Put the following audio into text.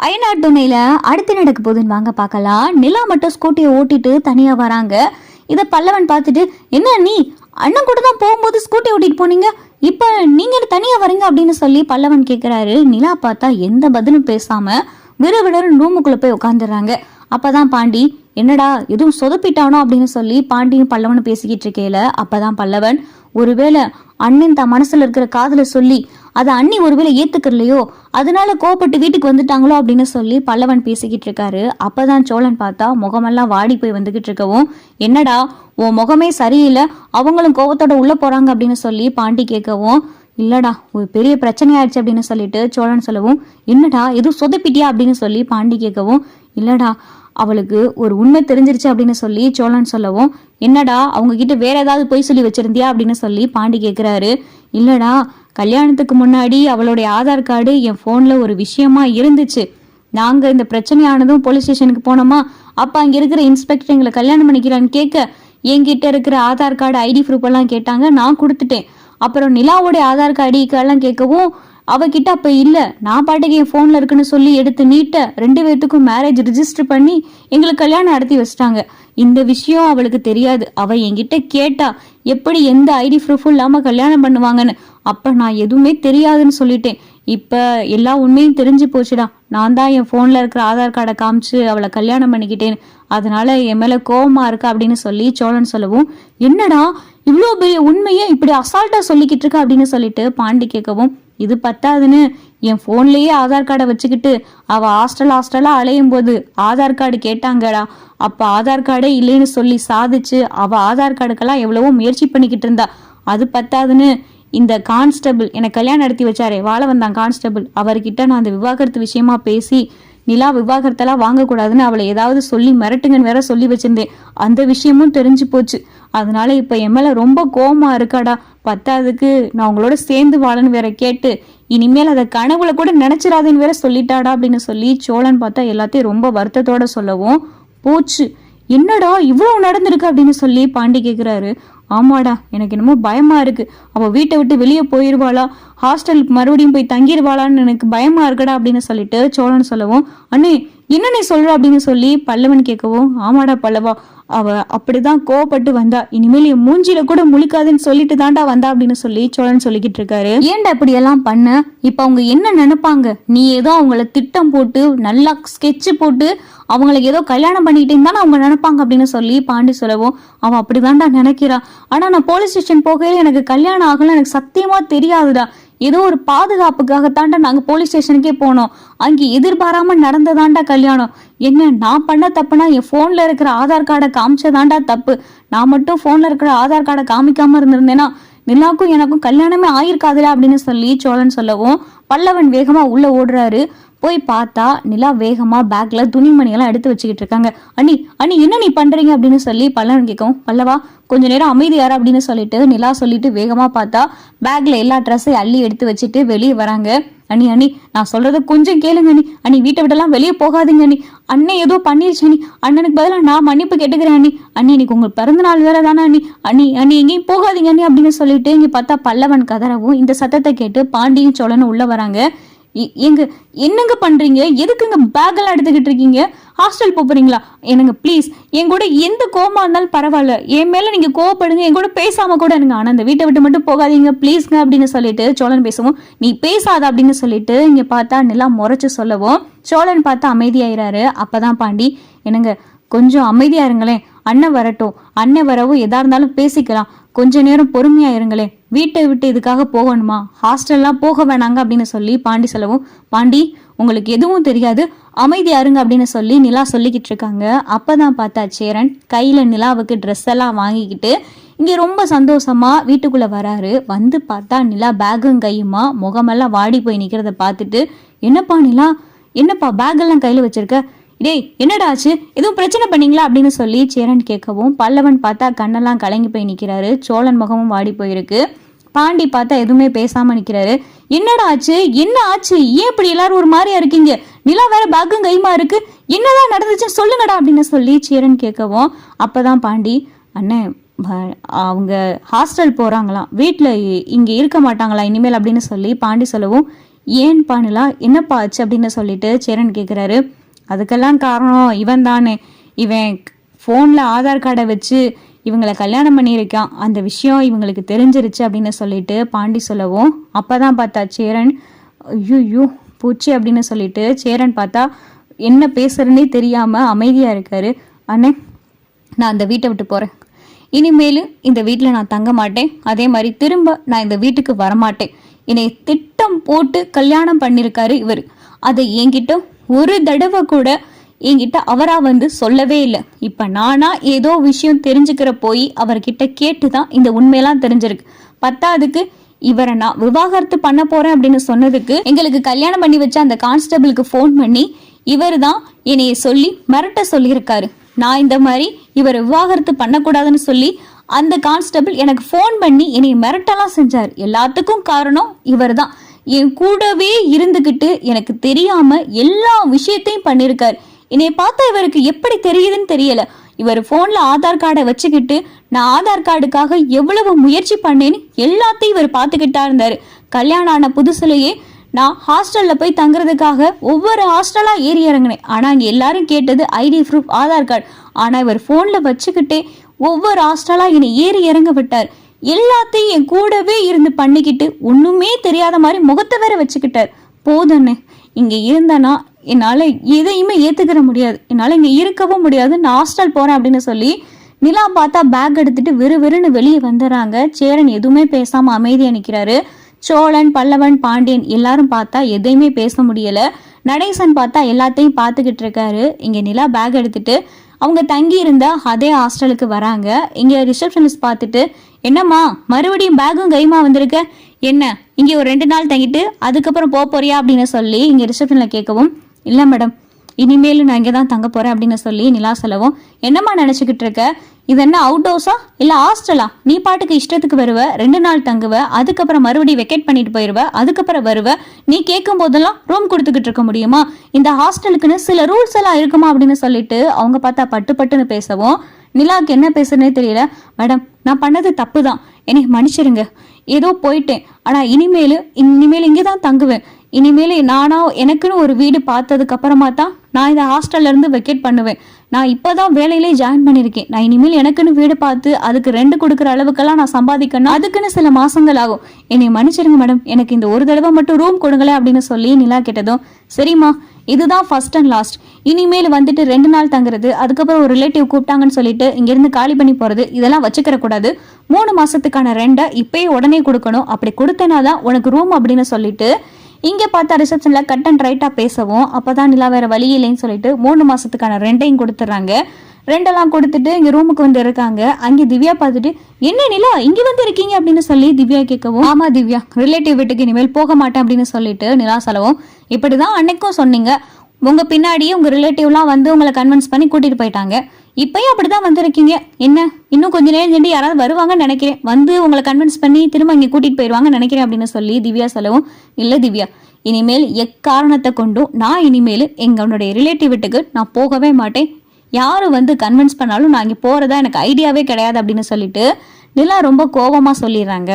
அயனார் துணையில அடுத்து நடக்க போகுதுன்னு வாங்க பார்க்கலாம். நிலா மட்டும் ஸ்கூட்டியை ஓட்டிட்டு தனியா வராங்க. இதை பல்லவன் பார்த்துட்டு, என்ன நீ அண்ணன் கூட தான் போகும்போது ஸ்கூட்டி ஓட்டிட்டு போனீங்க, இப்ப நீங்க தனியா வரீங்க அப்படின்னு சொல்லி பல்லவன் கேட்கிறாரு. நிலா பார்த்தா எந்த பதிலும் பேசாம விறுவிறுன்னு ரூமுக்குள்ள போய் உட்காந்துடுறாங்க. அப்பதான் பாண்டி, என்னடா எதுவும் சொதப்பிட்டானோ அப்படின்னு சொல்லி பாண்டியும் பல்லவனும் பேசிக்கிட்டு இருக்கையில அப்பதான் பல்லவன், ஒருவேளை அண்ணன் தான் மனசுல இருக்கிற காதல சொல்லி அதை அண்ணி ஒருவேளை ஏத்துக்கலையோ, அதனால கோவப்பட்டு வீட்டுக்கு வந்துட்டாங்களோ அப்படின்னு சொல்லி பல்லவன் பேசிக்கிட்டு இருக்காரு. அப்பதான் சோழன் பார்த்தா முகமெல்லாம் வாடி போய் வந்துகிட்டு இருக்கவும், என்னடா உன் முகமே சரியில்லை, அவங்களும் கோவத்தோட உள்ள போறாங்க அப்படின்னு சொல்லி பாண்டி கேட்கவும், இல்லடா ஒரு பெரிய பிரச்சனை ஆயிடுச்சு அப்படின்னு சொல்லிட்டு சோழன் சொல்லவும், என்னடா எதுவும் சொதப்பிட்டியா அப்படின்னு சொல்லி பாண்டி கேட்கவும், இல்லடா அவளுக்கு ஒரு உண்மை தெரிஞ்சிருச்சு அப்படின்னு சொல்லி சோழன் சொல்லவும், என்னடா அவங்க கிட்ட வேற ஏதாவது பொய் சொல்லி வச்சிருந்தியா அப்படின்னு சொல்லி பாண்டி கேட்கிறாரு. இல்லடா, கல்யாணத்துக்கு முன்னாடி அவளுடைய ஆதார் கார்டு என் போன்ல ஒரு விஷயமா இருந்துச்சு. நாங்க இந்த பிரச்சனையானதும் போலீஸ் ஸ்டேஷனுக்கு போனோமா, அப்ப அங்க இருக்கிற இன்ஸ்பெக்டர் எங்களை கல்யாணம் பண்ணிக்கிறான்னு கேட்க என்கிட்ட இருக்கிற ஆதார் கார்டு ஐடி ப்ரூஃப் எல்லாம் கேட்டாங்க, நான் கொடுத்துட்டேன். அப்புறம் நிலாவோடைய ஆதார் கார்டு எல்லாம் கேட்கவும் அவகிட்ட அப்ப இல்ல, நான் பாட்டுக்கு என் போன்ல இருக்குன்னு சொல்லி எடுத்து நீட்ட 2 பேர்த்துக்கும் மேரேஜ் ரிஜிஸ்டர் பண்ணி எங்களுக்கு கல்யாணம் நடத்தி வச்சிட்டாங்க. இந்த விஷயம் அவளுக்கு தெரியாது. அவ என்கிட்ட கேட்டா எப்படி எந்த ஐடி ப்ரூஃபும் இல்லாம கல்யாணம் பண்ணுவாங்கன்னு. அப்ப நான் எதுவுமே தெரியாதுன்னு சொல்லிட்டேன். இப்ப எல்லா உண்மையும் தெரிஞ்சு போச்சுடா. நான் தான் என் போன்ல இருக்கிற ஆதார் கார்டை காமிச்சு அவளை கல்யாணம் பண்ணிக்கிட்டேன். அதனால என் மேல கோவமா இருக்கா அப்படின்னு சொல்லி சோழன் சொல்லவும், என்னடா இவ்வளோ பெரிய உண்மையை இப்படி அசால்ட்டா சொல்லிக்கிட்டு இருக்கா அப்படின்னு சொல்லிட்டு பாண்டி கேட்கவும், இது பத்தாதுன்னு என் போன்லயே ஆதார் கார்டை வச்சுக்கிட்டு அவ ஹாஸ்டலா அலையும் போது ஆதார் கார்டு கேட்டாங்கடா. அப்ப ஆதார் கார்டே இல்லைன்னு சொல்லி சாதிச்சு அவ ஆதார் கார்டுக்கெல்லாம் எவ்வளவோ முயற்சி பண்ணிக்கிட்டு இருந்தா. அது பத்தாதுன்னு இந்த கான்ஸ்டபிள் எனக்கு கல்யாணம் நடத்தி வச்சாரே, வாழ வந்தான் கான்ஸ்டபிள், அவர்கிட்ட நான் அந்த விவாகரத்து விஷயமா பேசி நிலா விவாகரத்தெல்லாம் வாங்கக்கூடாதுன்னு அவளை ஏதாவது சொல்லி மிரட்டுங்கன்னு வேற சொல்லி வச்சிருந்தேன். அந்த விஷயமும் தெரிஞ்சு போச்சு. அதனால இப்ப என் மேல ரொம்ப கோவமா இருக்காடா. பத்தாவதுக்கு நான் உங்களோட சேர்ந்து வாழன்னு வேற கேட்டு இனிமேல் அதை கனவுல கூட நினைச்சிடாதுன்னு வேற சொல்லிட்டாடா அப்படின்னு சொல்லி சோழன் பார்த்தா எல்லாத்தையும் ரொம்ப வருத்தத்தோட சொல்லவும், போச்சு என்னடா இவ்வளவு நடந்திருக்கு அப்படின்னு சொல்லி பாண்டி கேட்கிறாரு. ஆமாடா, எனக்கு என்னமோ பயமா இருக்கு. அவ வீட்டை விட்டு வெளியே போயிருவாளா, ஹாஸ்டலுக்கு மறுபடியும் போய் தங்கிடுவாளான்னு எனக்கு பயமா இருக்கடா அப்படின்னு சொல்லிட்டு சோழன் சொல்லவும், அண்ணே என்ன நீ சொல்ற அப்படின்னு சொல்லி பல்லவன் கேட்கவும், ஆமாடா பல்லவா, அவ அப்படிதான் கோவப்பட்டு வந்தா, இனிமேல் என் மூஞ்சில கூட முழிக்காதுன்னு சொல்லிட்டு தாண்டா வந்தா அப்படின்னு சொல்லி சோழன் சொல்லிக்கிட்டு இருக்காரு. ஏன்டா இப்படி எல்லாம் பண்ண, இப்ப அவங்க என்ன நினைப்பாங்க, நீ ஏதோ அவங்கள திட்டம் போட்டு நல்லா ஸ்கெட்ச் போட்டு அவங்களுக்கு ஏதோ கல்யாணம் பண்ணிக்கிட்டேன்னு தானே அவங்க நினைப்பாங்க அப்படின்னு சொல்லி பாண்டி சொல்லவும், அவன் அப்படிதான்டா நினைக்கிறா. ஆனா நான் போலீஸ் ஸ்டேஷன் போகையில எனக்கு கல்யாணம் ஆகல, எனக்கு சத்தியமா தெரியாதுடா. ஏதோ ஒரு பாதுகாப்புக்காகத்தாண்டா நாங்க போலீஸ் ஸ்டேஷனுக்கே போனோம். அங்கே எதிர்பாராம நடந்ததாண்டா கல்யாணம். என்ன நான் பண்ண தப்புனா என் போன்ல இருக்கிற ஆதார் கார்டை காமிச்சதாண்டா தப்பு. நான் மட்டும் போன்ல இருக்கிற ஆதார் கார்டை காமிக்காம இருந்திருந்தேன்னா நிலாக்கும் எனக்கும் கல்யாணமே ஆயிருக்காதுல அப்படின்னு சொல்லி சோழன் சொல்லவும், பல்லவன் வேகமா உள்ள ஓடுறாரு. போய் பார்த்தா நிலா வேகமா பேக்ல துணிமணியெல்லாம் எடுத்து வச்சுக்கிட்டு இருக்காங்க. அண்ணி அண்ணி என்ன நீ பண்றீங்க அப்படின்னு சொல்லி பல்லவன் கேட்கவும், பல்லவா கொஞ்ச நேரம் அமைதியாரா அப்படின்னு சொல்லிட்டு நிலா சொல்லிட்டு வேகமா பார்த்தா பேக்ல எல்லா ட்ரெஸ்ஸையும் அள்ளி எடுத்து வச்சுட்டு வெளியே வராங்க. அண்ணி அண்ணி நான் சொல்றத கொஞ்சம் கேளுங்க அண்ணி, அண்ணி வீட்டை விட்டெல்லாம் வெளியே போகாதீங்க அண்ணி, அண்ணன் ஏதோ பண்ணிருச்சு அண்ணி, அண்ணனுக்கு பதிலாக நான் மன்னிப்பு கேட்டுக்கிறேன் அண்ணி, அண்ணி இன்னைக்கு உங்க பிறந்த நாள் வேற தானே அண்ணி, அண்ணி அண்ணி எங்கேயும் போகாதீங்க அண்ணி அப்படின்னு சொல்லிட்டு இங்க பார்த்தா பல்லவன் கதறவும் இந்த சத்தத்தை கேட்டு பாண்டியும் சோழனும் உள்ள வராங்க. எங்க என்னங்க பண்றீங்க, எதுக்குங்க பேக் எல்லாம் எடுத்துக்கிட்டு இருக்கீங்க, ஹாஸ்டல் போறீங்களா, எனக்கு ப்ளீஸ் என் கூட எந்த கோவமா இருந்தாலும் பரவாயில்ல, என் மேல நீங்க கோவப்படுங்க, என் கூட பேசாம கூட இருங்க, ஆனா அந்த வீட்டை விட்டு மட்டும் போகாதீங்க ப்ளீஸ்ங்க அப்படின்னு சொல்லிட்டு சோழன் பேசவும், நீ பேசாத அப்படின்னு சொல்லிட்டு இங்க பார்த்தா நிலா முறைச்சு சொல்லவும் சோழன் பார்த்தா அமைதியாயிராரு. அப்பதான் பாண்டி, என்னங்க கொஞ்சம் அமைதியா இருங்களேன், அண்ணன் வரட்டும், அண்ணன் வரவும் எதா இருந்தாலும் பேசிக்கலாம், கொஞ்ச நேரம் பொறுமையா இருங்களேன், வீட்டை விட்டு இதுக்காக போகணுமா, ஹாஸ்டல்லாம் போக வேணாங்க அப்படின்னு சொல்லி பாண்டி சொல்லவும், பாண்டி உங்களுக்கு எதுவும் தெரியாது, அமைதியா இருங்க அப்படின்னு சொல்லி நிலா சொல்லிக்கிட்டு இருக்காங்க. அப்பதான் பார்த்தா சேரன் கையில நிலாவுக்கு ட்ரெஸ் எல்லாம் வாங்கிக்கிட்டு இங்க ரொம்ப சந்தோஷமா வீட்டுக்குள்ள வராரு. வந்து பார்த்தா நிலா பேகும் கையுமா முகமெல்லாம் வாடி போய் நிக்கிறத பார்த்துட்டு, என்னப்பா நிலா, என்னப்பா பேக் எல்லாம் கையில வச்சிருக்க, டேய் என்னடா ஆச்சு, எதுவும் பிரச்சனை பண்ணீங்களா அப்படின்னு சொல்லி சேரன் கேட்கவும், பல்லவன் பார்த்தா கண்ணெல்லாம் கலங்கி போய் நிக்கிறாரு. சோழன் முகமும் வாடி போயிருக்கு. பாண்டி பார்த்தா எதுவுமே பேசாம நிக்கிறாரு. என்னடா ஆச்சு, என்ன ஆச்சு, ஏன் இப்படி எல்லாரும் ஒரு மாதிரியா இருக்கீங்க, நிலா வேற பேக்கும் கைமா இருக்கு, என்னதான் நடந்துச்சுன்னு சொல்லுங்கடா அப்படின்னு சொல்லி சேரன் கேட்கவும், அப்பதான் பாண்டி, அண்ணன் அவங்க ஹாஸ்டல் போறாங்களாம், வீட்டுல இங்க இருக்க மாட்டாங்களா இனிமேல் அப்படின்னு சொல்லி பாண்டி சொல்லவும், ஏன்பா நிலா, என்னப்பா ஆச்சு அப்படின்னு சொல்லிட்டு சேரன் கேட்குறாரு. அதுக்கெல்லாம் காரணம் இவன் தானே. இவன் ஃபோனில் ஆதார் கார்டை வச்சு இவங்களை கல்யாணம் பண்ணியிருக்கான். அந்த விஷயம் இவங்களுக்கு தெரிஞ்சிருச்சு அப்படின்னு சொல்லிட்டு பாண்டி சொல்லவும், அப்போ தான் பார்த்தா சேரன் ஐயோ பூச்சி அப்படின்னு சொல்லிட்டு சேரன் பார்த்தா என்ன பேசுறதுனே தெரியாமல் அமைதியாக இருக்காரு. அண்ணே, நான் அந்த வீட்டை விட்டு போகிறேன். இனிமேல் இந்த வீட்டில் நான் தங்க மாட்டேன். அதே மாதிரி திரும்ப நான் இந்த வீட்டுக்கு வரமாட்டேன். என்னை திட்டம் போட்டு கல்யாணம் பண்ணியிருக்காரு இவர். அதை என்கிட்ட ஒரு தடவை கூட என்கிட்ட அவராக வந்து சொல்லவே இல்லை. இப்போ நானா ஏதோ விஷயம் தெரிஞ்சுக்கிற போய் அவர்கிட்ட கேட்டு தான் இந்த உண்மையெல்லாம் தெரிஞ்சிருக்கு. பத்தாவதுக்கு இவரை நான் விவாகரத்து பண்ண போறேன் அப்படின்னு சொன்னதுக்கு எங்களுக்கு கல்யாணம் பண்ணி வச்ச அந்த கான்ஸ்டபிளுக்கு ஃபோன் பண்ணி இவர் தான் என்னைய சொல்லி மிரட்ட சொல்லியிருக்காரு. நான் இந்த மாதிரி இவரை விவாகரத்து பண்ணக்கூடாதுன்னு சொல்லி அந்த கான்ஸ்டபிள் எனக்கு ஃபோன் பண்ணி என்னை மிரட்டலாம் செஞ்சார். எல்லாத்துக்கும் காரணம் இவர் தான். என் கூடவே இருந்துக்கிட்டு எனக்கு தெரியாம எல்லா விஷயத்தையும் பண்ணியிருக்காரு. என்னை பார்த்தா இவருக்கு எப்படி தெரியுதுன்னு தெரியல. இவர் ஃபோனில் ஆதார் கார்டை வச்சுக்கிட்டு நான் ஆதார் கார்டுக்காக எவ்வளவு முயற்சி பண்ணேன்னு எல்லாத்தையும் இவர் பார்த்துக்கிட்டா இருந்தார். கல்யாணம் ஆன புதுசுலேயே நான் ஹாஸ்டலில் போய் தங்குறதுக்காக ஒவ்வொரு ஹாஸ்டலாக ஏறி இறங்கினேன். ஆனால் அங்கே எல்லாரும் கேட்டது ஐடி ப்ரூஃப், ஆதார் கார்டு. ஆனால் இவர் ஃபோனில் வச்சுக்கிட்டே ஒவ்வொரு ஹாஸ்டலாக என்னை ஏறி இறங்க விட்டார். எல்லாத்தையும் என் கூடவே இருந்து பண்ணிக்கிட்டு ஒன்றுமே தெரியாத மாதிரி முகத்தை வேற வச்சுக்கிட்டார். போதுண்ணே, இங்கே இருந்தேன்னா என்னால் எதையுமே ஏற்றுக்கிற முடியாது. என்னால் இங்கே இருக்கவும் முடியாது. நான் ஹாஸ்டல் போகிறேன் அப்படின்னு சொல்லி நிலா பார்த்தா பேக் எடுத்துட்டு வெறுன்னு வெளியே வந்துடுறாங்க. சேரன் எதுவுமே பேசாமல் அமைதியாக நிற்கிறாரு. சோழன், பல்லவன், பாண்டியன் எல்லாரும் பார்த்தா எதையுமே பேச முடியல. நடேசன் பார்த்தா எல்லாத்தையும் பார்த்துக்கிட்டு இருக்காரு. இங்கே நிலா பேக் எடுத்துட்டு அவங்க தங்கி இருந்த அதே ஹாஸ்டலுக்கு வராங்க. இங்கே ரிசப்ஷனிஸ்ட் பார்த்துட்டு, என்னம்மா மறுபடியும் பேக்கும் கைமா வந்திருக்க, என்ன இங்கே ஒரு 2 நாள் தங்கிட்டு அதுக்கப்புறம் போறியா அப்படின்னு சொல்லி இங்கே ரிசப்ஷனில் கேட்கவும், இல்லை மேடம், இனிமேல் நான் இங்கே தான் தங்க போகிறேன் அப்படின்னு சொல்லி நிலா சொல்லவும், என்னம்மா நினச்சிக்கிட்டு இருக்க, இது என்ன அவுட் ஹவுஸா இல்லை ஹாஸ்டலா? நீ பாட்டுக்கு இஷ்டத்துக்கு வருவ, 2 நாள் தங்குவ, அதுக்கப்புறம் மறுபடியும் வெக்கேட் பண்ணிட்டு போயிடுவ, அதுக்கப்புறம் வருவ. நீ கேட்கும் போதெல்லாம் ரூம் கொடுத்துக்கிட்டு இருக்க முடியுமா? இந்த ஹாஸ்டலுக்குன்னு சில ரூல்ஸ் எல்லாம் இருக்குமா அப்படின்னு சொல்லிட்டு அவங்க பார்த்தா பட்டுன்னு பேசவும், நிலாவுக்கு என்ன பேசுறதுனே தெரியல. மேடம், நான் பண்ணது தப்பு தான், என்னை மன்னிச்சிருங்க. ஏதோ போயிட்டேன். ஆனால் இனிமேல் இங்கே தான் தங்குவேன். இனிமேல் நானா எனக்குன்னு ஒரு வீடு பார்த்ததுக்கு அப்புறமா தான் நான் இந்த ஹாஸ்டல்ல இருந்து வெக்கேட் பண்ணுவேன். நான் இப்போதான் வேலையிலே ஜாயின் பண்ணியிருக்கேன். நான் இனிமேல் எனக்குன்னு வீடு பார்த்து அதுக்கு ரெண்ட் கொடுக்குற அளவுக்கெல்லாம் நான் சம்பாதிக்கணும். அதுக்குன்னு சில மாசங்கள் ஆகும். என்னை மன்னிச்சிருங்க மேடம், எனக்கு இந்த ஒரு தடவை மட்டும் ரூம் கொடுங்களேன் அப்படின்னு சொல்லி நிலா கேட்டதும், சரிம்மா, இதுதான் ஃபர்ஸ்ட் அண்ட் லாஸ்ட். இனிமேல் வந்துட்டு 2 நாள் தங்குறது, அதுக்கப்புறம் ஒரு ரிலேட்டிவ் கூப்பிட்டாங்கன்னு சொல்லிட்டு இங்கிருந்து காலி பண்ணி போறது, இதெல்லாம் வச்சுக்கிற கூடாது. 3 மாசத்துக்கான ரெண்டை இப்பயே உடனே கொடுக்கணும். அப்படி கொடுத்தனாதான் உனக்கு ரூம் அப்படின்னு சொல்லிட்டு இங்கே பார்த்தா ரிசப்ஷன்ல கட் அண்ட் ரைட்டா பேசவும், அப்பதான் நிலா வேற வழி இல்லைன்னு சொல்லிட்டு 3 மாசத்துக்கான ரெண்டையும் கொடுத்துட்றாங்க. ரெண்டெல்லாம் கொடுத்துட்டு இங்க ரூமுக்கு வந்து இருக்காங்க. அங்கே திவ்யா பார்த்துட்டு, என்ன நிலா இங்க வந்து இருக்கீங்க அப்படின்னு சொல்லி திவ்யா கேட்கவும், ஆமா திவ்யா, ரிலேட்டிவ் வீட்டுக்கு இனிமேல் போக மாட்டேன் அப்படின்னு சொல்லிட்டு நிலா சொல்லவும், இப்படிதான் அன்னைக்கும் சொன்னீங்க, உங்க பின்னாடியே உங்க ரிலேட்டிவ்லாம் வந்து உங்களை கன்வின்ஸ் பண்ணி கூட்டிட்டு போயிட்டாங்க. இப்பயும் அப்படிதான் வந்திருக்கீங்க. என்ன இன்னும் கொஞ்ச நேரம் சென்று யாராவது வருவாங்கன்னு நினைக்கிறேன், வந்து உங்களை கன்வின்ஸ் பண்ணி திரும்ப இங்கே கூட்டிட்டு போயிடுவாங்கன்னு நினைக்கிறேன் அப்படின்னு சொல்லி திவ்யா சொல்லவும், இல்லை திவ்யா, இனிமேல் எக்காரணத்தை கொண்டும் நான் இனிமேல் எங்களுடைய ரிலேட்டிவ் வீட்டுக்கு நான் போகவே மாட்டேன். யாரும் வந்து கன்வின்ஸ் பண்ணாலும் நான் இங்கே போறதா எனக்கு ஐடியாவே கிடையாது அப்படின்னு சொல்லிட்டு நிலா ரொம்ப கோபமா சொல்லிடுறாங்க.